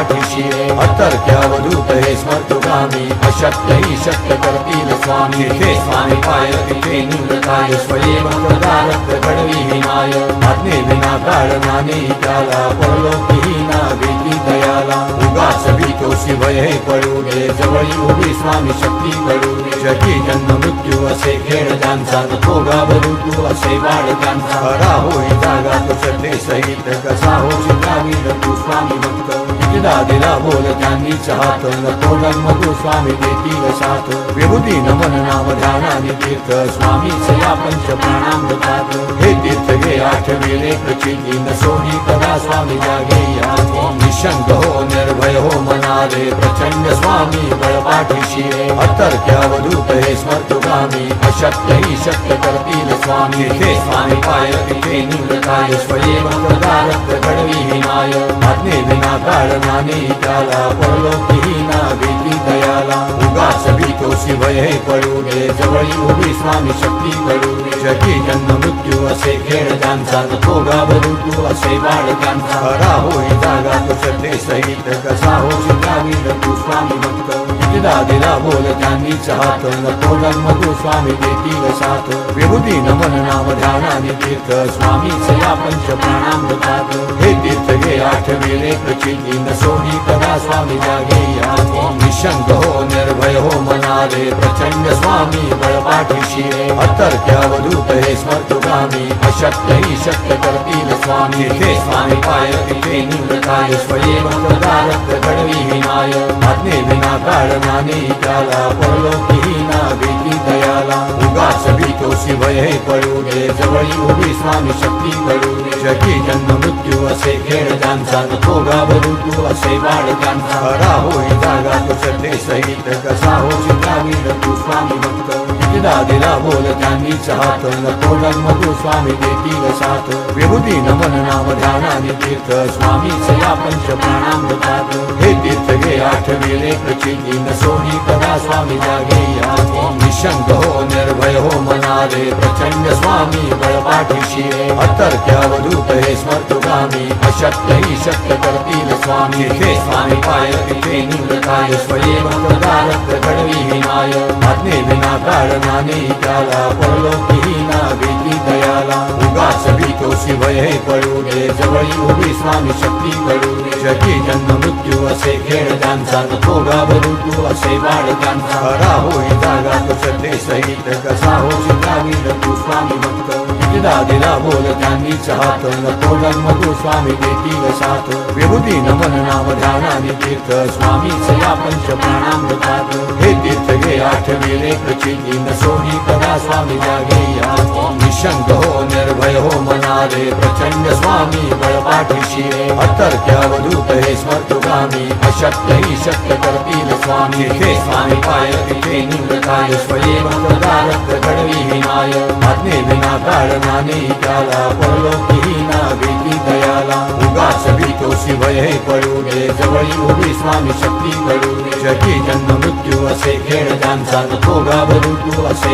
पाठीशी रे अतर्क्यावधूत हे स्मर्तुगामी अशक्य ही शक्य करतील स्वामी हे स्वामी पाय तिथे निवृत्ताय स्वयंवरदारक घडवी विनाय आज्ञे विना कारणाने त्याला परलोकी ना वेदी दयाला उगाच भीतोशी भय पडू दे जवळी उभी स्वामी शक्ती घडू दे जगी जन्म मृत्यू असे खेळ ज्यांचा नको घाबरू तू असे वाढ त्यांचा खरा होई जागा तो श्रद्धे सहित कसा हो चित्रावी तू स्वामी भक्त दिला दिला बोल त्यांनी चाहत नको मधु स्वामी देतील साथ विभूती नमन नाम ध्यानाने तीर्थ स्वामीच या पंच प्राणामृतात हे तीर्थ घे आठविले प्रचिती न सोडी कदा स्वामी जागे या निशंक हो निर्भय हो मनारे प्रचंड स्वामी बळ पाठीशी रे अतर्क्यावधूत हे स्मर्तुगामी अशक्य ही शक्य करतील स्वामी हे स्वामी पाय तिथे निवृत्ताय स्वयंवरदारक घडवी विनाय आज्ञे विना कारणाने त्याला परलोकी ना वेदी दयाला उगाच भीतोशी भय पडू दे जवळी उभी स्वामी शक्ती घडू दे जगी जन्म मृत्यू असे खेळ ज्यांचा नको घाबरू तू असे वाढ त्यांचा खरा होई जागा तो श्रद्धे सहित कसा हो चित्रावी तू स्वामी भक्त दिला दिला बोल त्यांनी चाहत नको मधु स्वामी देतील साथ विभूती नमन नाम ध्यानाने तीर्थ स्वामीच या पंच प्राणामृतात हे तीर्थ घे आठविले प्रचिती न सोडी कदा स्वामी जागे या निशंक हो निर्भय हो मनारे प्रचंड स्वामी बळ पाठीशी रे अतर्क्यावधूत हे स्मर्तुगामी अशक्य ही शक्य करतील स्वामी हे स्वामी पाय तिथे निवृत्ताय स्वयंवरदारक घडवी विनाय आज्ञे विना कारणाने त्याला परलोकी ना वेदी दयाला उगाच भीतोशी भय पडू दे जवळी उभी स्वामी शक्ती घडू दे जगी जन्म मृत्यू असे खेळ ज्यांचा नको घाबरू तू असे वाढ त्यांचा खरा होई जागा तो श्रद्धे सहित कसा हो चित्रावी तू स्वामी भक्त दिला दिला बोल त्यांनी चाहत नको मधु स्वामी देतील साथ विभूती नमन नाम ध्यानाने तीर्थ स्वामीच या पंच प्राणामृतात हे तीर्थ घे आठविले प्रचिती न सोडी कदा स्वामी जागे या निशंक हो निर्भय हो मनारे प्रचंड स्वामी बळ पाठीशी रे अतर्क्यावधूत हे स्मर्तुगामी अशक्य ही शक्य करतील स्वामी हे स्वामी पाय तिथे निवृत्ताय स्वयंवरदारक घडवी विनाय आज्ञे विना कारणाने त्याला परलोकी ना वेदी दयाला उगाच भीतोशी भय पडू दे जवळी उभी स्वामी शक्ती घडू दे जगी जन्म मृत्यू असे खेळ ज्यांचा नको घाबरू तू असे वाढ त्यांचा खरा होई जागा तो श्रद्धे सहित कसा हो चित्रावी तू स्वामी भक्त दिला दिला बोल त्यांनी चाहत नको मधु स्वामी देतील साथ विभूती नमन नाम ध्यानाने तीर्थ स्वामीच या पंच प्राणामृतात हे तीर्थ घे आठविले प्रचिती न सोडी कदा स्वामी जागे या निशंक हो निर्भय हो मनारे प्रचंड स्वामी बळ पाठीशी रे अतर्क्यावधूत हे स्मर्तुगामी अशक्य ही शक्य करतील स्वामी हे स्वामी पाय तिथे निवृत्ताय स्वयंवरदारक घडवी विनाय आज्ञे विना कारणाने त्याला परलोकी ना वेदी दयाला उगाच भीतोशी भय पडू दे जवळी उभी स्वामी शक्ती घडू दे जगी जन्म मृत्यू असे खेळ ज्यांचा नको घाबरू तू असे